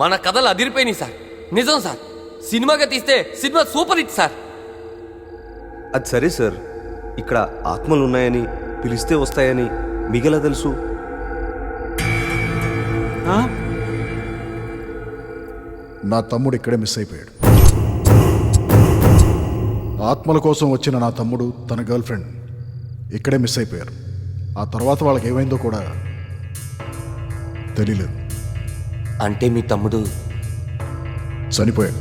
మన కథలు అదిరిపోయినాయి సార్. నిజం సార్, సినిమాగా తీస్తే సినిమా సూపర్ హిట్ సార్. అది సరే సార్, ఇక్కడ ఆత్మలు ఉన్నాయని, పిలిస్తే వస్తాయని మీకెలా తెలుసు? నా తమ్ముడు ఇక్కడే మిస్ అయిపోయాడు. ఆత్మల కోసం వచ్చిన నా తమ్ముడు తన గర్ల్ ఫ్రెండ్ ఇక్కడే మిస్ అయిపోయారు. ఆ తర్వాత వాళ్ళకి ఏమైందో కూడా తెలియలేదు. అంటే మీ తమ్ముడు చనిపోయాడు.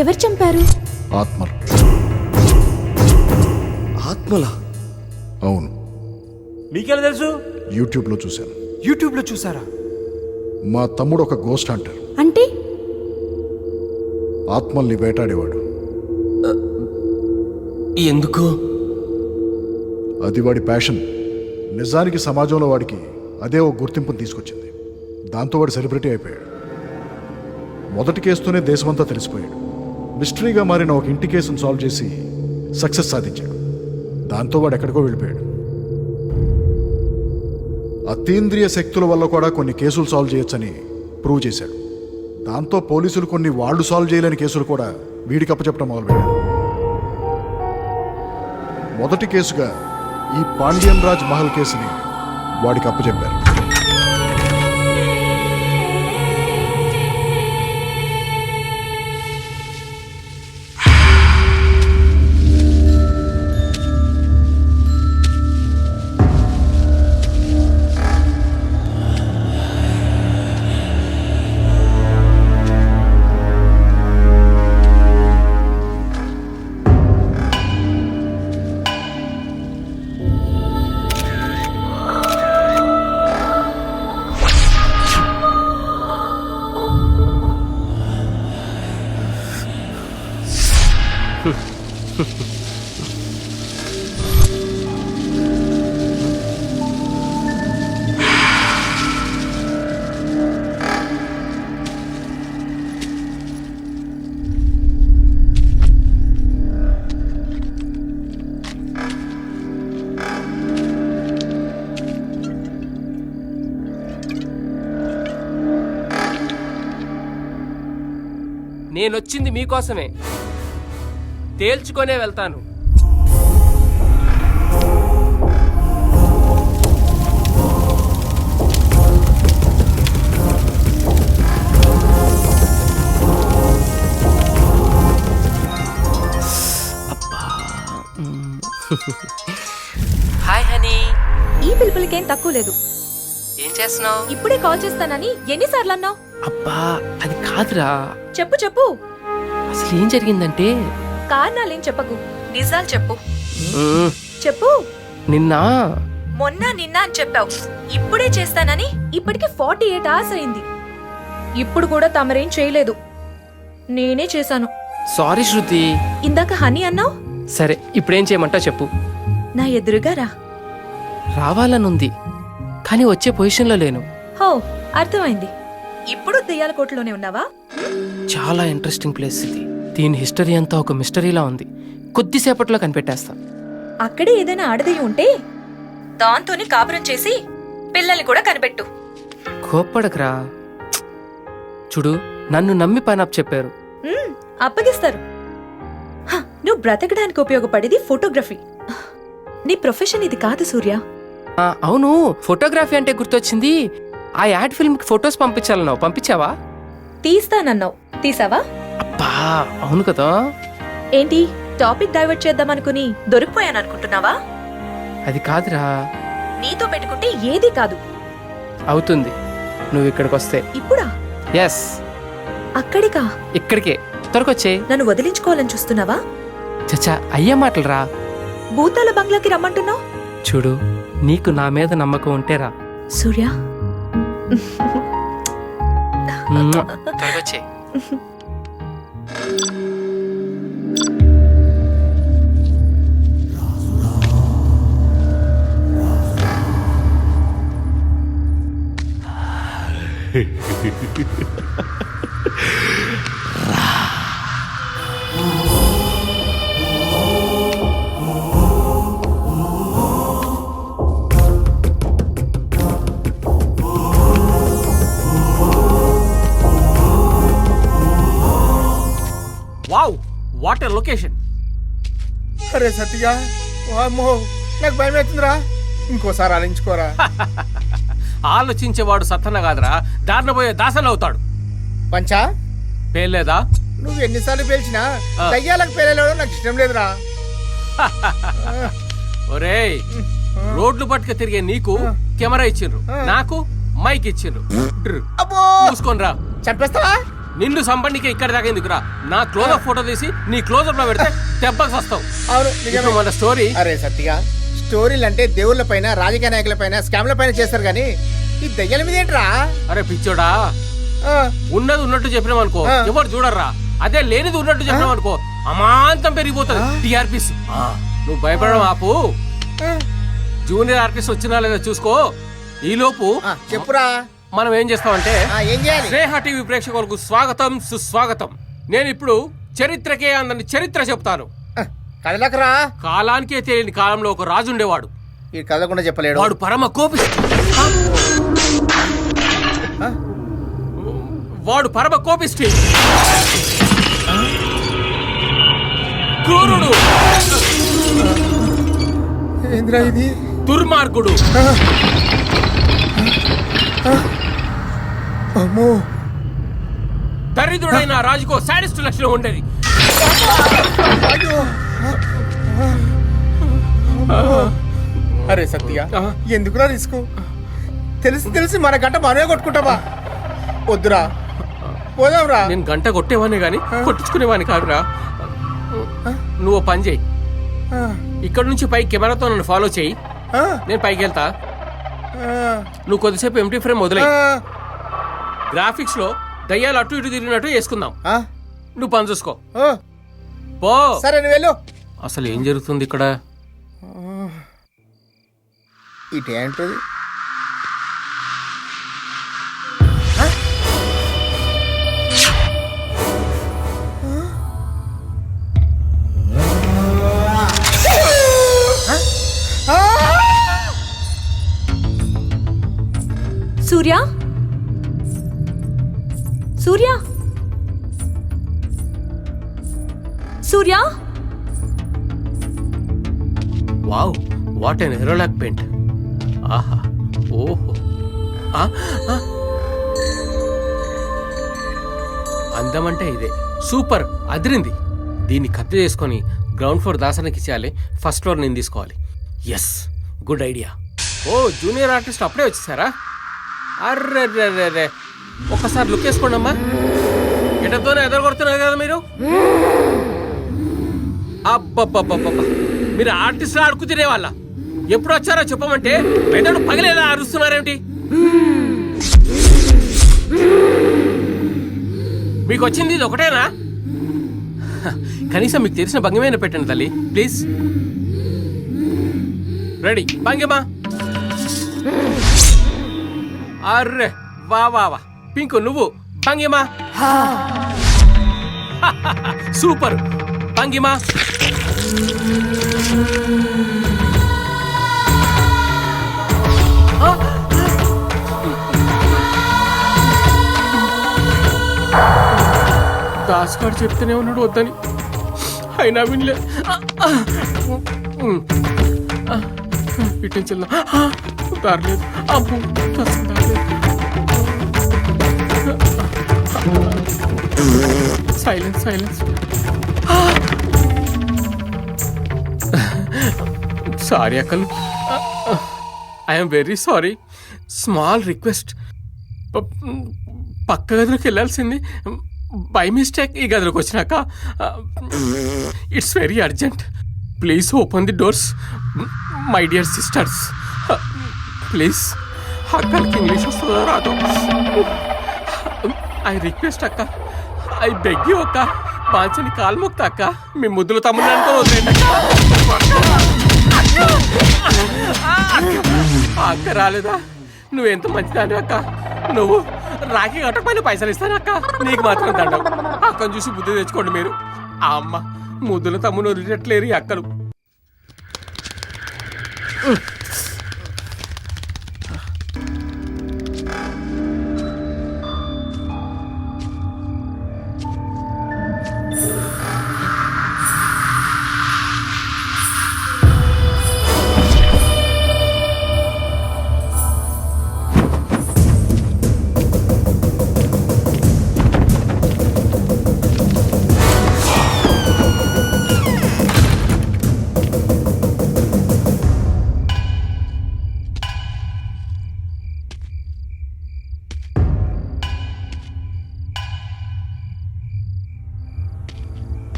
ఎవరు చంపారు? ఆత్మలు. ఆత్మలా? అవును. మీకెలా తెలుసు? యూట్యూబ్లో చూశాను. యూట్యూబ్లో చూసారా? మా తమ్ముడు ఒక గోస్ట్ హంటర్. అంటే ఆత్మల్ని వేటాడేవాడు. ఎందుకు? అది వాడి ప్యాషన్. నిజానికి సమాజంలో వాడికి అదే ఒక గుర్తింపును తీసుకొచ్చింది. దాంతో వాడు సెలబ్రిటీ అయిపోయాడు. మొదటి కేసుతోనే దేశమంతా తెలిసిపోయాడు. మిస్టరీగా మారిన ఒక ఇంటి కేసును సాల్వ్ చేసి సక్సెస్ సాధించాడు. దాంతో వాడు ఎక్కడికో వెళ్ళిపోయాడు. అతీంద్రియ శక్తుల వల్ల కూడా కొన్ని కేసులు సాల్వ్ చేయొచ్చని ప్రూవ్ చేశాడు. దాంతో పోలీసులు కొన్ని వాళ్ళు సాల్వ్ చేయలేని కేసులు కూడా వీడికి అప్పచెప్పడం మొదలుపెట్టారు. మొదటి కేసుగా ఈ పాండ్యన్ రాజ్ మహల్ కేసుని వాడికి అప్పచెప్పారు. నేనొచ్చింది మీకోసమే. తేల్చుకొనే వెళ్తాను. Hi honey. ఈ పిలుపులకేం తక్కువ లేదు. ఏం చేస్తున్నావు? ఇప్పుడే కాల్ చేస్తానని ఎన్నిసార్లు అన్నావు? అబ్బా అది కాదురా. చెప్పు చెప్పు. అసలు ఏం జరిగిందంటే, కారణాలేం చెప్పకు, నిజాలు చెప్పు. చెప్పు. నిన్న నిన్న అని చెప్పావు. ఇప్పుడే చేస్తానని ఇప్పటికి 48 hours అయింది. ఇప్పుడు కూడా తమరేం చేయలేదు. నేనే చేశాను. సారీ శృతి. ఇందాక హనీ అన్నావు. సరే ఇప్పుడేం చేయమంటావు చెప్పు. నా ఎదురుగా రా. రావాలనుంది కానీ వచ్చే పొజిషన్లో లేను. హో, అర్థమైంది. ఇప్పుడు దెయ్యాల కోటలోనే ఉన్నావా? చాలా ఇంట్రెస్టింగ్ ప్లేస్ ఇది. దీని హిస్టరీ అంతా ఒక మిస్టరీలా ఉంది. కొద్దిసేపట్లో కనిపెట్టేస్తా. అక్కడే ఏదైనా ఆడదయ్యి ఉంటే దాంతోనే కాపురం చేసి పిల్లల్ని కూడా కనిపెట్టు. కోప్పడకరా. చూడు, నన్ను నమ్మి పైన చెప్పారు. అప్పగిస్తారు. నువ్వు బ్రతకడానికి ఉపయోగపడేది ఫోటోగ్రఫీ. నీ ప్రొఫెషన్ ఇది కాదు సూర్య. అవును, ఫోటోగ్రఫీ అంటే గుర్తొచ్చింది. ఆ యాడ్ ఫిల్మ్ కి ఫొటోస్ పంపించాలన్నావు, పంపించావా? తీస్తానన్నావు, తీసావా? అబ్బా అవును కదా. ఏంటి టాపిక్ డైవర్ట్ చేద్దామనుకుని దొరికిపోయాననుకుంటున్నావా? అది కాదురా. నీతో పెట్టుకుంటే ఏది కాదు. అవుతుంది నువ్వు ఇక్కడికి వస్తే. ఇప్పుడా? ఎస్. అక్కడికా? ఇక్కడికే, త్వరకొచ్చే. నన్ను వదిలించుకోవాలని చూస్తున్నావా? చచ్చా, అయ్యే మాటలు రా. భూతాల బంగ్లాకి రమ్మంటున్నావు. చూడు, నీకు నా మీద నమ్మకం ఉంటే రా. సూర్య త్వరకొచ్చే. What location. అరే సత్తిగా అమ్మో నాకు భయం అవుతుందిరా, ఇంకోసారి ఆలోచించుకోరా. ఆలోచించేవాడు సత్తన్న కాదురా, దారిన పోయే దాసన అవుతాడు. పంచా పేర్లేదా? నువ్వు ఎన్నిసార్లు పేల్చినా దయ్యాలకు పేరేయడం నాకు ఇష్టం లేదురా. ఒరేయ్, రోడ్లు పట్టుక తిరిగే నీకు కెమెరా ఇచ్చిండ్రు, నాకు మైక్ ఇచ్చిండ్రు. అబ్బో చూసుకోనరా, చంపేస్తావా? నిన్ను సంబంధికే ఇక్కడ దాకా ఎందుకురా? నా క్లోజప్ ఫోటో తీసి నీ క్లోజప్ లో పెడితే దెబ్బకి వస్తావు. అవును ఇప్పుడు నిజమే. మన స్టోరీ. అరే సత్తిగా, స్టోరీలు అంటే దేవుళ్ళ పైన, రాజకీయ నాయకుల పైన, స్కామ్ల పైన చేస్తారు కానీ ఈ దయ్యాల మీద ఏంట్రా? అరే పిచ్చోడా, ఆ, ఉన్నది ఉన్నట్టు చెప్పినాం అనుకో ఆ. ఎవరు చూడర్రా. అదే లేనిది ఉన్నట్టు చెప్పినాం అనుకో అమాంతం పెరిగిపోతుంది టీఆర్పీస్. నువ్వు భయపడడం ఆపు. ఆ, జూనియర్ ఆర్టిస్ట్ వచ్చినా లేదా చూసుకో. ఈలోపు ఆ, చెప్పురా. మనం ఏం చేస్తామంటే, ఏం చేయాలి? స్నేహ టీవీ ప్రేక్షకులకు స్వాగతం సుస్వాగతం. నేను ఇప్పుడు చరిత్రకే అందని చరిత్ర చెప్తాను. కదలకరా. కాలానికే తెలియని కాలంలో ఒక రాజు ఉండేవాడు. ఈ కదలకుండా చెప్పలేడు. వాడు పరమ కోపిష్టి. వాడు పరమ కోపిష్టి, క్రూరుడు, ఏంద్రా ఇది? దుర్మార్గుడు. అమ్మో, దరిద్రుడైన రాజుకో సాడిస్ట్ లక్షణం ఉండేది. అయ్యో. అరే సత్య, ఎందుకురా రిస్క్? తెలిసి తెలిసి మన గంట మనమే కొట్టుకుంటావా? వద్దురా, పోదాంరా. నేను గంట కొట్టేవాడిని గాని కొట్టించుకునేవాడిని కాదురా. నువ్వు పని చేయి, ఇక్కడ నుంచి పై కెమెరాతో నన్ను ఫాలో చేయి, నేను పైకి వెళ్తా. నువ్వు కొద్దిసేపు ఎంటీ ఫ్రేమ్ వదిలే. గ్రాఫిక్స్ లో దయ్యాలు అటు ఇటు తిరిగినట్టు వేసుకుందాం. నువ్వు పని చూసుకో పో. సరే నువ్వు వెళ్ళు. అసలు ఏం జరుగుతుంది ఇక్కడ? ఇటేంటది? Surya, Surya, Surya. Wow, what an Nerolac paint. ఆహా, ఓహో, అందమంటే ఇదే. సూపర్, అదిరింది. దీన్ని కత్తి చేసుకొని గ్రౌండ్ ఫ్లోర్ దాసనకి ఇచ్చేయాలి, ఫస్ట్ ఫ్లోర్ నేను తీసుకోవాలి. Yes, good idea. ఓ, జూనియర్ ఆర్టిస్ట్ అప్పుడే వచ్చేసారా? అర్రే, ఒక్కసారి లుక్ వేసుకోండి అమ్మా. ఎటతోనే ఎదరగొడుతున్నారు కదా మీరు. అబ్బబ్బబ్బబ్బ, మీరు ఆర్టిస్ట్ ఆడుకు తినే వాళ్ళ. ఎప్పుడు వచ్చారో చెప్పమంటే మెదడు పగలేదా అరుస్తున్నారేమిటి? మీకు వచ్చింది ఇది ఒకటేనా? కనీసం మీకు తెలిసిన భంగిమైనా పెట్టండి తల్లి ప్లీజ్. రెడీ, భంగిమా. అర్రే, వా వా వా. పింకు నువ్వు భంగిమా. సూపర్, భంగిమా. దాస్గాడు చెప్తూనే ఉన్నాడు వద్దని, అయినా వినలే. ఇటు నుంచి దారలేదు. అబ్బు, సైలెన్స్ సైలెన్స్. సారీ అక్కలు, I'm very sorry. Small request, పక్క గదిలోకి వెళ్ళాల్సింది, బై మిస్టేక్ ఈ గదిలోకి వచ్చినాక. It's very urgent, please open the doors my dear sisters, please. అక్కలకి ఇంగ్లీష్ వస్తుందో రాదు. ఐ రిక్వెస్ట్ అక్క, ఐ బెగ్ యూ అక్క, పాంచని కాల్మొక్త అక్క, మీ ముద్దులు తమ్ముడు అనుకో వదిలేండి అక్క. రాలేదా? నువ్వెంత మంచిదాని అక్క. నువ్వు రాఖీ కట్టకపోయినా పైసలు ఇస్తాను అక్క, నీకు మాత్రం దండం. అక్కను చూసి బుద్ధి తెచ్చుకోండి మీరు. ఆ అమ్మ ముద్దుల తమ్ముడు వదిలేట్లేరు ఈ అక్కలు.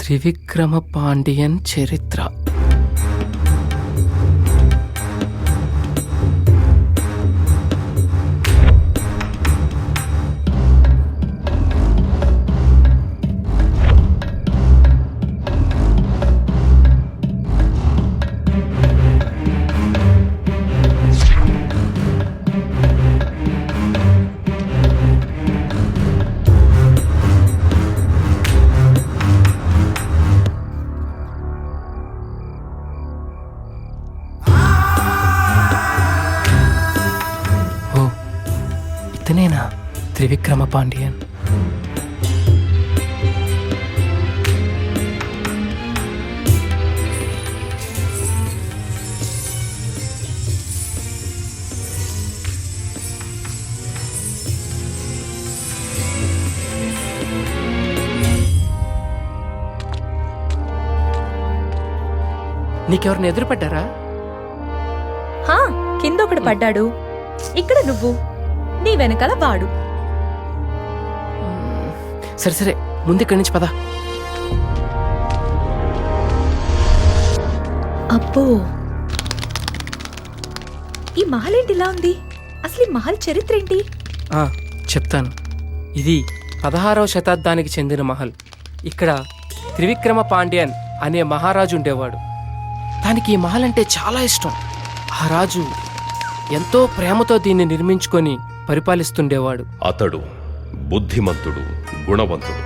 త్రివిక్రమ పాండియన్ చరిత్ర. ఓ, ఇతనేనా త్రివిక్రమ పాండియన్? నీకెవరిని ఎదురుపడ్డారా? హా, కింద ఒకడు పడ్డాడు, ఇక్కడ నువ్వు, నీ వెనకాల వాడు. సరే సరే, ముందు ఇక్కడి నుంచి పద. అబ్బో, ఈ మహల్ ఏంటి ఇలా ఉంది? అసలు ఈ మహల్ చరిత్ర ఏంటి? చెప్తాను. ఇది 16వ శతాబ్దానికి చెందిన మహల్. ఇక్కడ త్రివిక్రమ పాండ్యన్ అనే మహారాజు ఉండేవాడు. దానికి ఈ మహల్ అంటే చాలా ఇష్టం. ఆ రాజు ఎంతో ప్రేమతో దీన్ని నిర్మించుకొని పరిపాలిస్తుండేవాడు. అతడు బుద్ధిమంతుడు, గుణవంతుడు.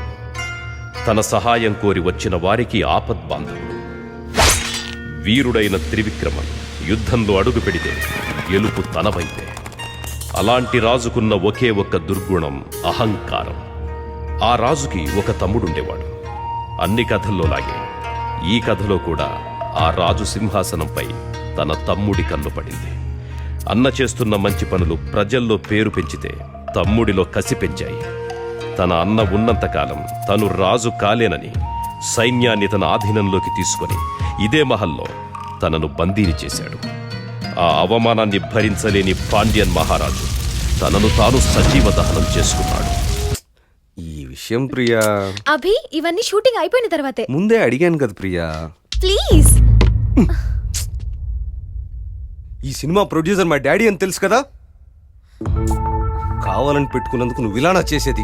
తన సహాయం కోరి వచ్చిన వారికి ఆపద్బాంధవుడు. వీరుడైన త్రివిక్రమన్ యుద్ధంలో అడుగు పెడితే గెలుపు తనవైతే. అలాంటి రాజుకున్న ఒకే ఒక్క దుర్గుణం అహంకారం. ఆ రాజుకి ఒక తమ్ముడుండేవాడు. అన్ని కథల్లో లాగే ఈ కథలో కూడా ఆ రాజు సింహాసనంపై తన తమ్ముడి కన్ను పడింది. అన్న చేస్తున్న మంచి పనులు ప్రజల్లో పేరు పెంచితే తమ్ముడిలో కసి పెంచాయి. తన అన్న ఉన్నంతకాలం తను రాజు కాలేనని సైన్యాన్ని తన ఆధీనంలోకి తీసుకొని ఇదే మహల్లో తనను బందీని చేశాడు. ఆ అవమానాన్ని భరించలేని పాండ్యన్ మహారాజు తనను తాను సజీవ దహనం చేసుకున్నాడు. ఈ విషయం ప్రియా అభి, ఇవన్నీ షూటింగ్ అయిపోయిన తర్వాతే. ముందే అడిగాను కదా ప్రియా. ప్లీజ్. ఈ సినిమా ప్రొడ్యూసర్ మా డాడీ అని తెలుసు కదా. కావాలని పెట్టుకున్నందుకు నువ్వు ఇలానా చేసేది?